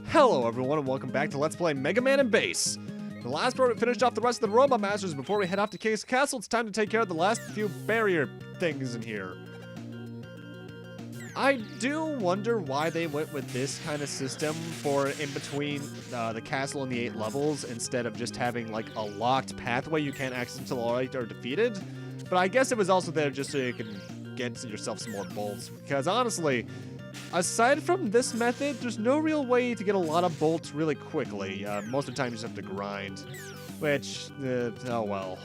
Hello everyone and welcome back to Let's Play Megaman and Base. The last part we finished off the rest of the Robot Masters. Before we head off to King's Castle, it's time to take care of the last few barrier things in here. I do wonder why they went with this kind of system for in between the castle and the 8 levels instead of just having like a locked pathway you can't access until all 8 are defeated. But I guess it was also there just so you can get yourself some more bolts, because honestly, aside from this method, there's no real way to get a lot of bolts really quickly. Most of the time you just have to grind, which, oh well.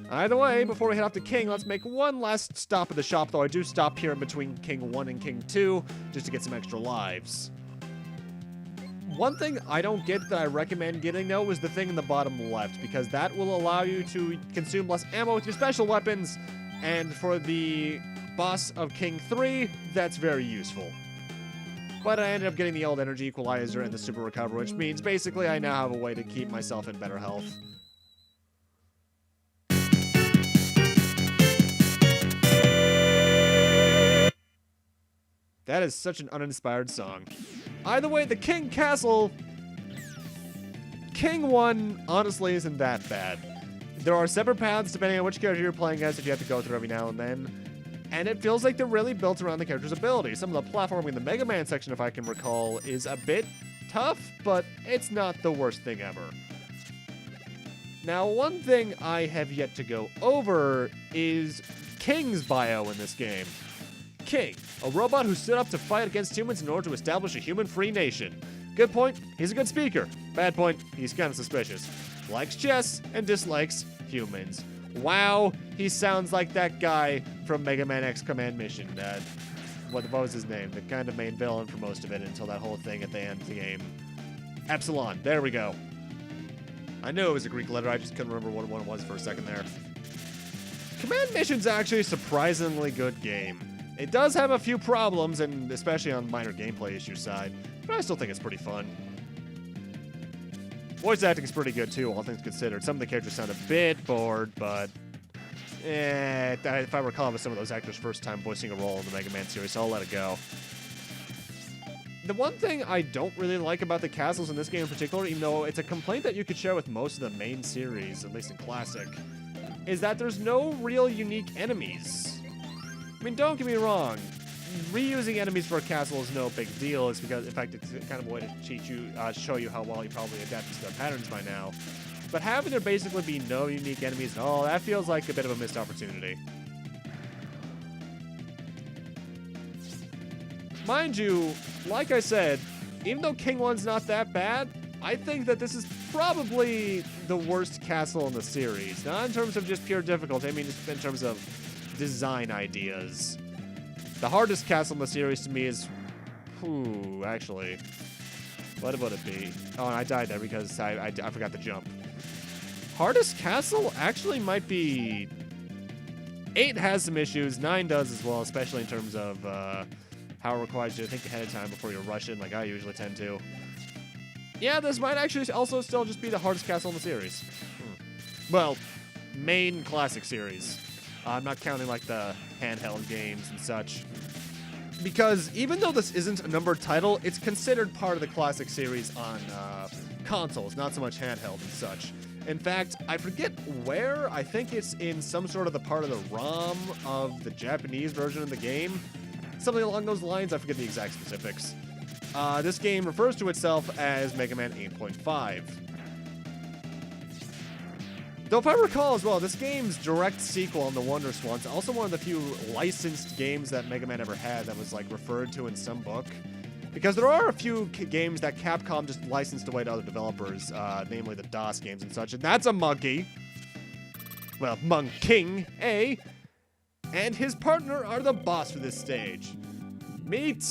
Either way, before we head off to King, let's make one last stop at the shop, though I do stop here in between King 1 and King 2, just to get some extra lives. One thing I don't get that I recommend getting, though, is the thing in the bottom left, because that will allow you to consume less ammo with your special weapons, and for the boss of King 3, that's very useful. But I ended up getting the old energy equalizer and the super recover, which means basically I now have a way to keep myself in better health. That is such an uninspired song. Either way, the King Castle, King 1 honestly isn't that bad. There are separate paths depending on which character you're playing as that you have to go through every now and then. And it feels like they're really built around the character's abilities. Some of the platforming in the Megaman section, if I can recall, is a bit tough, but it's not the worst thing ever. Now, one thing I have yet to go over is King's bio in this game. King, a robot who stood up to fight against humans in order to establish a human-free nation. Good point, he's a good speaker. Bad point, he's kind of suspicious. Likes chess and dislikes humans. Wow, he sounds like that guy from Mega Man X Command Mission. What was his name? The kind of main villain for most of it until that whole thing at the end of the game. Epsilon, there we go. I knew it was a Greek letter, I just couldn't remember what one it was for a second there. Command Mission's actually a surprisingly good game. It does have a few problems, and especially on minor gameplay issue side, but I still think it's pretty fun. Voice acting is pretty good too, all things considered. Some of the characters sound a bit bored, but if I recall, it was some of those actors' first time voicing a role in the Mega Man series, so I'll let it go. The one thing I don't really like about the castles in this game in particular, even though it's a complaint that you could share with most of the main series, at least in Classic, is that there's no real unique enemies. I mean, don't get me wrong, reusing enemies for a castle is no big deal. It's because, in fact, it's kind of a way to show you how well you probably adapted to their patterns by now. But having there basically be no unique enemies at all, that feels like a bit of a missed opportunity. Mind you, like I said, even though King 1's not that bad, I think that this is probably the worst castle in the series. Not in terms of just pure difficulty, I mean just in terms of design ideas. The hardest castle in the series to me is... actually. What would it be? Oh, and I died there because I forgot to jump. Hardest castle actually might be... 8 has some issues, 9 does as well, especially in terms of how it requires you to think ahead of time before you rush in like I usually tend to. Yeah, this might actually also still just be the hardest castle in the series. Well, main Classic series. I'm not counting like the handheld games and such. Because even though this isn't a numbered title, it's considered part of the Classic series on consoles, not so much handheld and such. In fact, I forget where, I think it's in some sort of the part of the ROM of the Japanese version of the game. Something along those lines, I forget the exact specifics. This game refers to itself as Mega Man 8.5. Though if I recall as well, this game's direct sequel on the Wonder Swans, also one of the few licensed games that Mega Man ever had that was like referred to in some book. Because there are a few games that Capcom just licensed away to other developers, namely the DOS games and such, and that's a monkey. Well, Monk King, eh? And his partner are the boss for this stage. Meet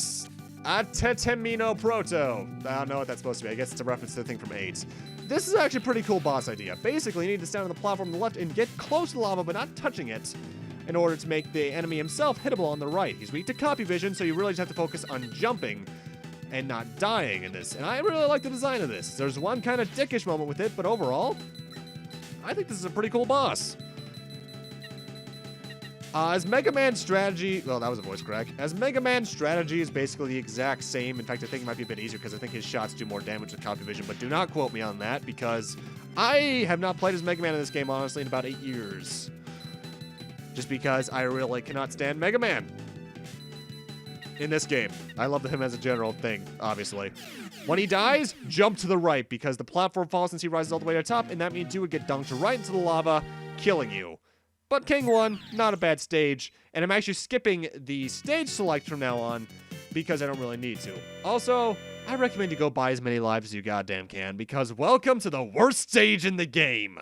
Atetemino Proto. I don't know what that's supposed to be. I guess it's a reference to the thing from 8. This is actually a pretty cool boss idea. Basically, you need to stand on the platform on the left and get close to the lava, but not touching it, in order to make the enemy himself hittable on the right. He's weak to copy vision, so you really just have to focus on jumping and not dying in this. And I really like the design of this. There's one kind of dickish moment with it, but overall, I think this is a pretty cool boss. As Mega Man's strategy, well, that was a voice crack. As Mega Man's strategy is basically the exact same. In fact, I think it might be a bit easier because I think his shots do more damage with Cop Division, but do not quote me on that because I have not played as Mega Man in this game, honestly, in about 8 years. Just because I really cannot stand Mega Man in this game. I love him as a general thing, obviously. When he dies, jump to the right because the platform falls since he rises all the way to the top, and that means you would get dunked right into the lava, killing you. But King 1, not a bad stage, and I'm actually skipping the stage select from now on because I don't really need to. Also, I recommend you go buy as many lives as you goddamn can because welcome to the worst stage in the game,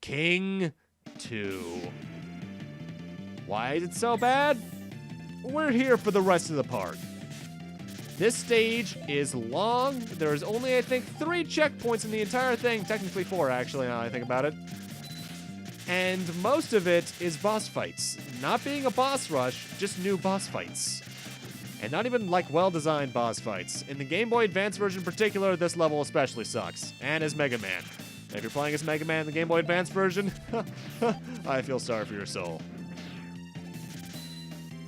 King 2. Why is it so bad? We're here for the rest of the part. This stage is long. There's only, I think, 3 checkpoints in the entire thing. Technically 4, actually, now that I think about it. And most of it is boss fights. Not being a boss rush, just new boss fights. And not even, like, well-designed boss fights. In the Game Boy Advance version in particular, this level especially sucks. And as Mega Man. If you're playing as Mega Man in the Game Boy Advance version, I feel sorry for your soul.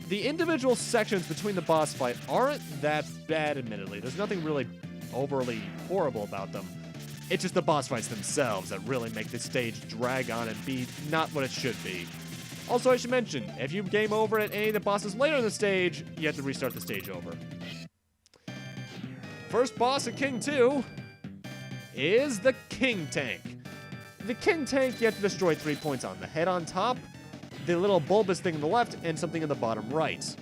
The individual sections between the boss fight aren't that bad, admittedly. There's nothing really overly horrible about them. It's just the boss fights themselves that really make this stage drag on and be not what it should be. Also, I should mention, if you game over at any of the bosses later in the stage, you have to restart the stage over. First boss of King 2 is the King Tank. The King Tank, you have to destroy 3 points on. The head on top, the little bulbous thing on the left, and something in the bottom right.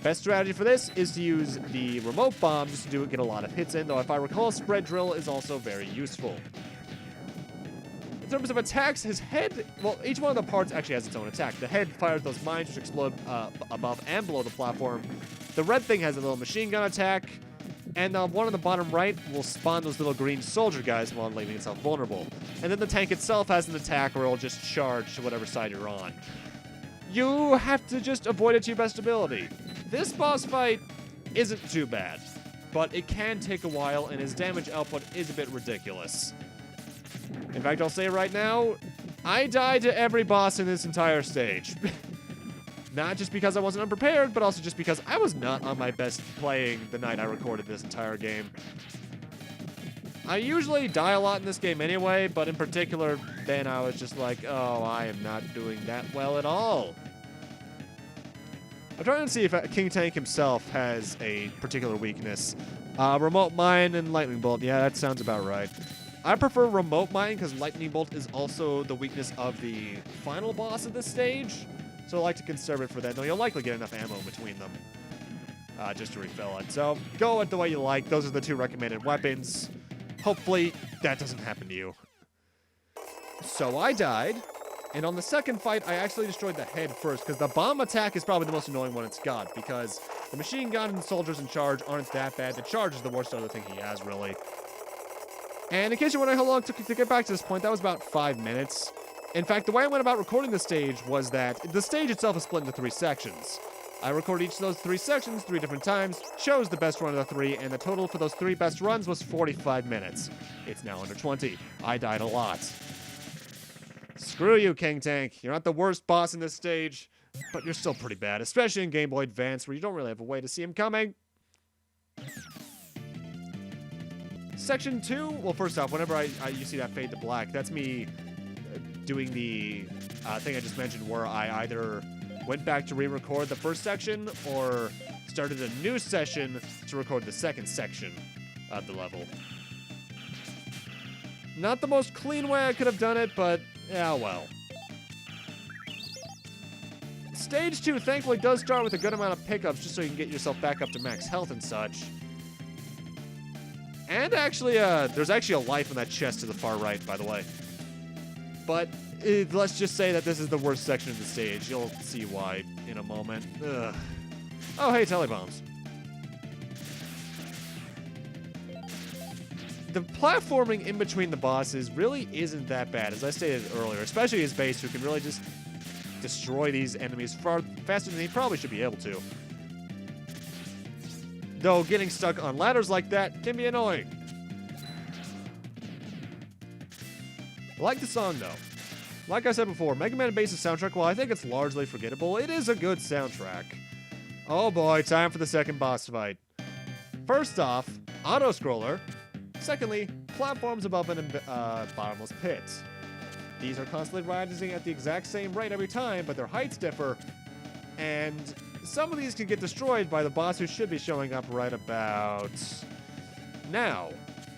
Best strategy for this is to use the remote bomb just to get a lot of hits in, though if I recall, spread drill is also very useful. In terms of attacks, his head, well, each one of the parts actually has its own attack. The head fires those mines which explode above and below the platform. The red thing has a little machine gun attack, and one on the bottom right will spawn those little green soldier guys while leaving itself vulnerable. And then the tank itself has an attack where it'll just charge to whatever side you're on. You have to just avoid it to your best ability. This boss fight isn't too bad, but it can take a while, and his damage output is a bit ridiculous. In fact, I'll say right now, I died to every boss in this entire stage. Not just because I wasn't unprepared, but also just because I was not on my best playing the night I recorded this entire game. I usually die a lot in this game anyway, but in particular, then I was just like, oh, I am not doing that well at all. I'm trying to see if King Tank himself has a particular weakness. Remote Mine and Lightning Bolt. Yeah, that sounds about right. I prefer Remote Mine because Lightning Bolt is also the weakness of the final boss of this stage. So I like to conserve it for that, though you'll likely get enough ammo between them just to refill it. So go it the way you like. Those are the 2 recommended weapons. Hopefully that doesn't happen to you. So I died. And on the second fight, I actually destroyed the head first, because the bomb attack is probably the most annoying one it's got, because the machine gun and soldiers in charge aren't that bad. The charge is the worst other thing he has, really. And in case you're wondering how long it took to get back to this point, that was about 5 minutes. In fact, the way I went about recording the stage was that the stage itself is split into 3 sections. I recorded each of those 3 sections 3 different times, chose the best run of the 3, and the total for those 3 best runs was 45 minutes. It's now under 20. I died a lot. Screw you, King Tank. You're not the worst boss in this stage, but you're still pretty bad, especially in Game Boy Advance, where you don't really have a way to see him coming. Section 2, well, first off, whenever you see that fade to black, that's me doing the thing I just mentioned, where I either went back to re-record the first section or started a new session to record the second section of the level. Not the most clean way I could have done it, but yeah, well. Stage 2, thankfully, does start with a good amount of pickups just so you can get yourself back up to max health and such. And actually, there's actually a life in that chest to the far right, by the way. But let's just say that this is the worst section of the stage. You'll see why in a moment. Ugh. Oh, hey, telebombs. The platforming in between the bosses really isn't that bad, as I stated earlier, especially his base, who can really just destroy these enemies far faster than he probably should be able to. Though getting stuck on ladders like that can be annoying. I like the song, though. Like I said before, Mega Man Base's soundtrack, while I think it's largely forgettable, it is a good soundtrack. Oh boy, time for the second boss fight. First off, auto-scroller. Secondly, platforms above an bottomless pit. These are constantly rising at the exact same rate every time, but their heights differ. And some of these can get destroyed by the boss who should be showing up right about now.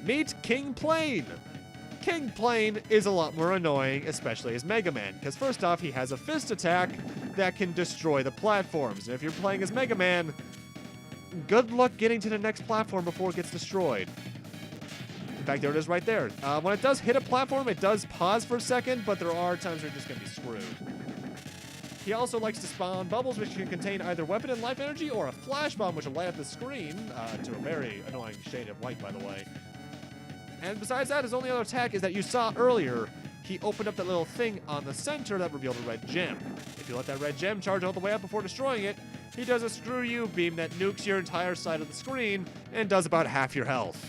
Meet King Plane. King Plane is a lot more annoying, especially as Mega Man, because first off, he has a fist attack that can destroy the platforms. And if you're playing as Mega Man, good luck getting to the next platform before it gets destroyed. In fact, there it is right there. When it does hit a platform, it does pause for a second, but there are times where you're just going to be screwed. He also likes to spawn bubbles which can contain either weapon and life energy or a flash bomb which will light up the screen to a very annoying shade of white, by the way. And besides that, his only other attack is that you saw earlier. He opened up that little thing on the center that revealed a red gem. If you let that red gem charge all the way up before destroying it, he does a screw you beam that nukes your entire side of the screen and does about half your health.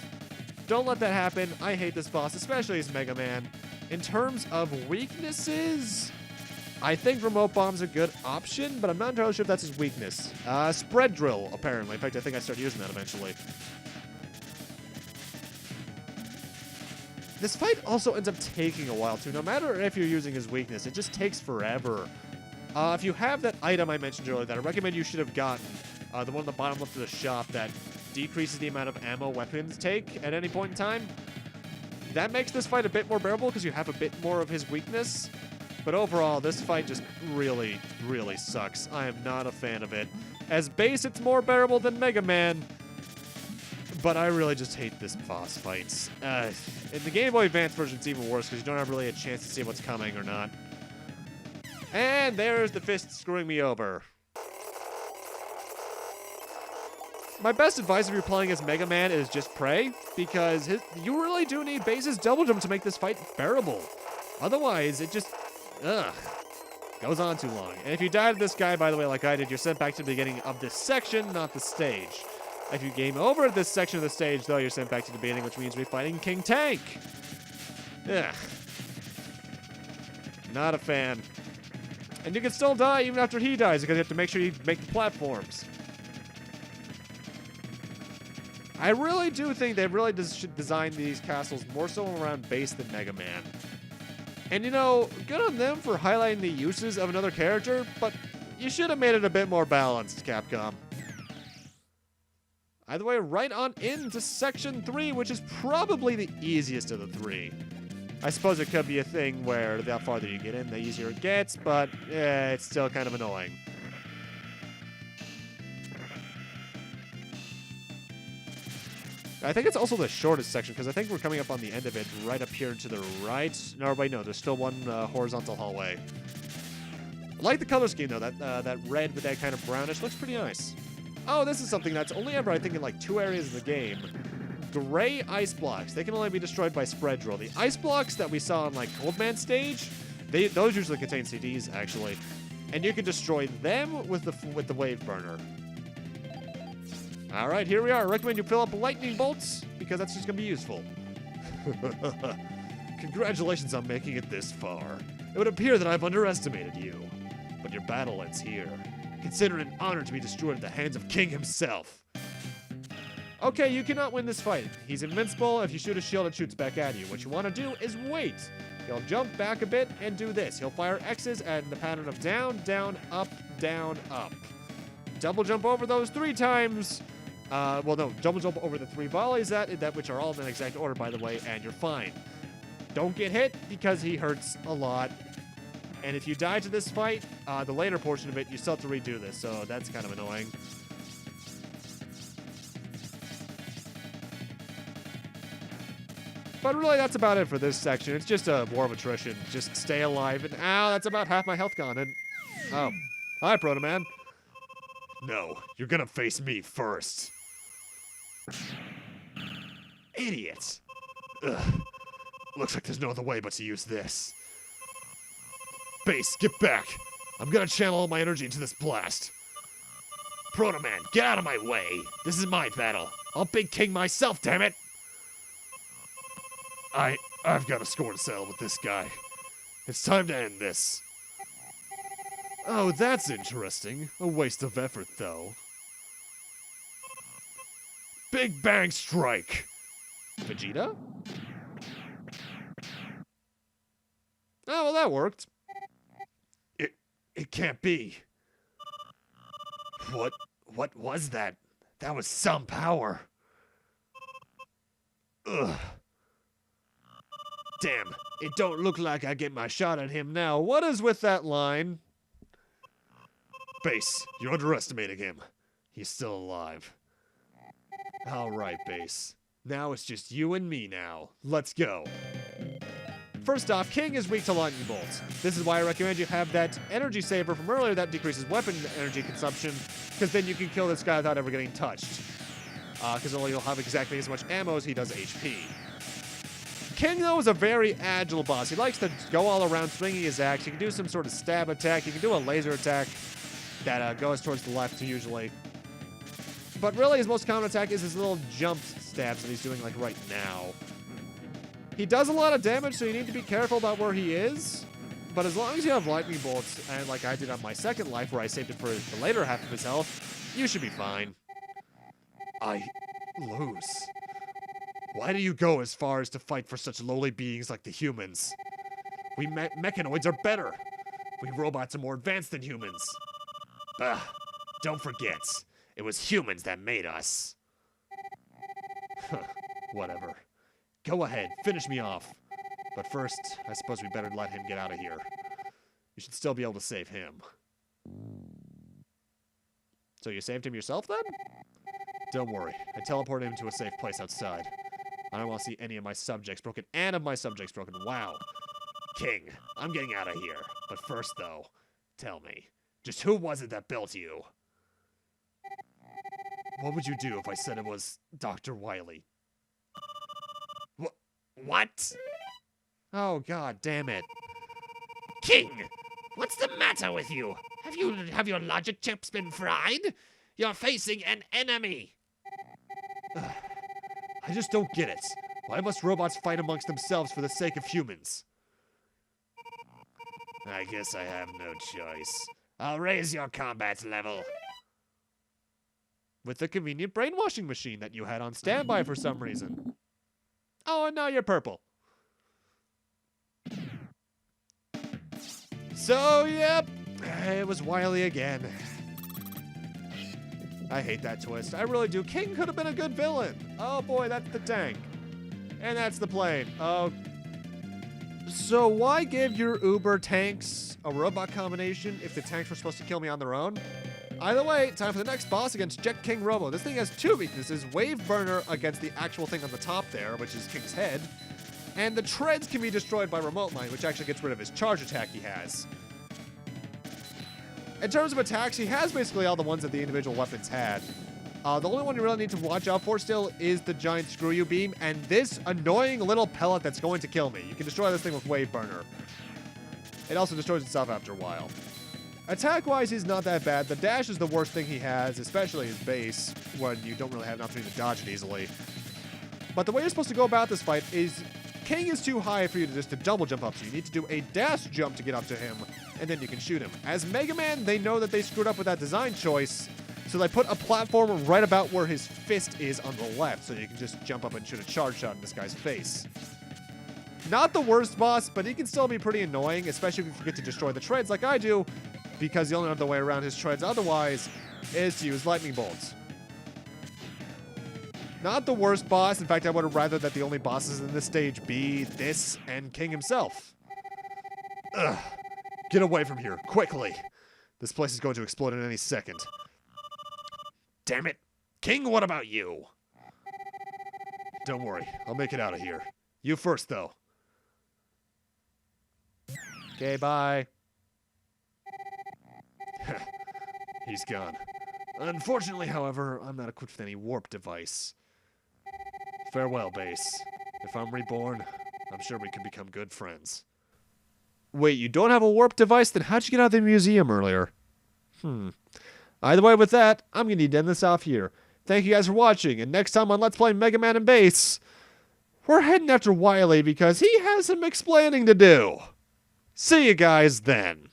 Don't let that happen. I hate this boss, especially as Mega Man. In terms of weaknesses, I think remote bomb's a good option, but I'm not entirely sure if that's his weakness. Spread drill, apparently. In fact, I think I start using that eventually. This fight also ends up taking a while, too. No matter if you're using his weakness, it just takes forever. If you have that item I mentioned earlier that I recommend you should have gotten, the one on the bottom left of the shop that decreases the amount of ammo weapons take at any point in time, that makes this fight a bit more bearable because you have a bit more of his weakness. But overall, this fight just really, really sucks. I am not a fan of it. As base, it's more bearable than Mega Man, but I really just hate this boss fight. In the Game Boy Advance version, it's even worse because you don't have really a chance to see what's coming or not. And there's the fist screwing me over. My best advice if you're playing as Mega Man is just pray, because you really do need base's double jump to make this fight bearable. Otherwise, it just, goes on too long. And if you die to this guy, by the way, like I did, you're sent back to the beginning of this section, not the stage. If you game over at this section of the stage, though, you're sent back to the beginning, which means we're fighting King Tank. Ugh. Not a fan. And you can still die even after he dies, because you have to make sure you make the platforms. I really do think they really should design these castles more so around base than Mega Man. And you know, good on them for highlighting the uses of another character, but you should have made it a bit more balanced, Capcom. Either way, right on into Section 3, which is probably the easiest of the three. I suppose it could be a thing where the farther you get in, the easier it gets, but it's still kind of annoying. I think it's also the shortest section, because I think we're coming up on the end of it, right up here to the right. No, wait, no, there's still one horizontal hallway. I like the color scheme, though. That red with that kind of brownish looks pretty nice. Oh, this is something that's only ever, I think, in like 2 areas of the game. Gray ice blocks. They can only be destroyed by spread drill. The ice blocks that we saw on like Coldman stage, those usually contain CDs, actually. And you can destroy them with the wave burner. All right, here we are. I recommend you fill up lightning bolts, because that's just going to be useful. Congratulations on making it this far. It would appear that I've underestimated you. But your battle ends here. Consider it an honor to be destroyed at the hands of King himself. Okay, you cannot win this fight. He's invincible. If you shoot a shield, it shoots back at you. What you want to do is wait. He'll jump back a bit and do this. He'll fire X's and the pattern of down, down, up, down, up. Double jump over those 3 times. Well, no, double jump over the 3 volleys that which are all in that exact order, by the way, and you're fine. Don't get hit because he hurts a lot. And if you die to this fight, the later portion of it, you still have to redo this, so that's kind of annoying. But really, that's about it for this section. It's just a war of attrition. Just stay alive, and ow, that's about half my health gone. And oh, hi, Proto Man. No, you're gonna face me first. Idiots. Ugh. Looks like there's no other way but to use this. Base, get back. I'm gonna channel all my energy into this blast. Proto Man, get out of my way. This is my battle. I'll Big King myself, damn it. I've got a score to settle with this guy. It's time to end this. Oh, that's interesting. A waste of effort, though. Big Bang Strike! Vegeta? Oh, well, that worked. It can't be. What was that? That was some power. Ugh. Damn, it don't look like I get my shot at him now. What is with that line? Base, you're underestimating him. He's still alive. Alright, Base. Now it's just you and me now. Let's go. First off, King is weak to lightning bolts. This is why I recommend you have that energy saber from earlier that decreases weapon energy consumption, because then you can kill this guy without ever getting touched. Because you'll have exactly as much ammo as he does HP. King, though, is a very agile boss. He likes to go all around swinging his axe. He can do some sort of stab attack. He can do a laser attack that goes towards the left, usually. But really, his most common attack is his little jump stabs that he's doing, like, right now. He does a lot of damage, so you need to be careful about where he is. But as long as you have lightning bolts, and like I did on my second life, where I saved it for the later half of his health, you should be fine. I lose. Why do you go as far as to fight for such lowly beings like the humans? We mechanoids are better. We robots are more advanced than humans. Don't forget, it was humans that made us. Whatever. Go ahead, finish me off. But first, I suppose we better let him get out of here. You should still be able to save him. So you saved him yourself, then? Don't worry, I teleported him to a safe place outside. I don't want to see any of my subjects broken, and of my subjects broken. Wow. King, I'm getting out of here. But first, though, tell me, just who was it that built you? What would you do if I said it was Dr. Wily? What? Oh, god damn it. King, what's the matter with you? Have your logic chips been fried? You're facing an enemy. I just don't get it. Why must robots fight amongst themselves for the sake of humans? I guess I have no choice. I'll raise your combat level. With the convenient brainwashing machine that you had on standby for some reason. Oh, and now you're purple. So, yep, it was Wily again. I hate that twist. I really do. King could have been a good villain. Oh boy, that's the tank. And that's the plane. Oh. So why give your Uber tanks a robot combination if the tanks were supposed to kill me on their own? Either way, time for the next boss against Jet King Robo. This thing has two weaknesses. Wave Burner against the actual thing on the top there, which is King's head. And the treads can be destroyed by Remote Line, which actually gets rid of his charge attack he has. In terms of attacks, he has basically all the ones that the individual weapons had. The only one you really need to watch out for still is the giant Screw You Beam and this annoying little pellet that's going to kill me. You can destroy this thing with Wave Burner. It also destroys itself after a while. Attack-wise, he's not that bad. The dash is the worst thing he has, especially his base, when you don't really have an opportunity to dodge it easily. But the way you're supposed to go about this fight is King is too high for you to just double jump up to. You need to do a dash jump to get up to him, and then you can shoot him. As Mega Man, they know that they screwed up with that design choice, so they put a platform right about where his fist is on the left, so you can just jump up and shoot a charge shot in this guy's face. Not the worst boss, but he can still be pretty annoying, especially if you forget to destroy the treads like I do, because the only other way around his treads otherwise is to use lightning bolts. Not the worst boss. In fact, I would have rather that the only bosses in this stage be this and King himself. Ugh. Get away from here, quickly. This place is going to explode in any second. Damn it. King, what about you? Don't worry, I'll make it out of here. You first, though. Okay, bye. He's gone. Unfortunately, however, I'm not equipped with any warp device. Farewell, base. If I'm reborn, I'm sure we can become good friends. Wait, you don't have a warp device? Then how'd you get out of the museum earlier? Either way, with that, I'm going to need to end this off here. Thank you guys for watching, and next time on Let's Play Mega Man and Base, we're heading after Wily because he has some explaining to do. See you guys then.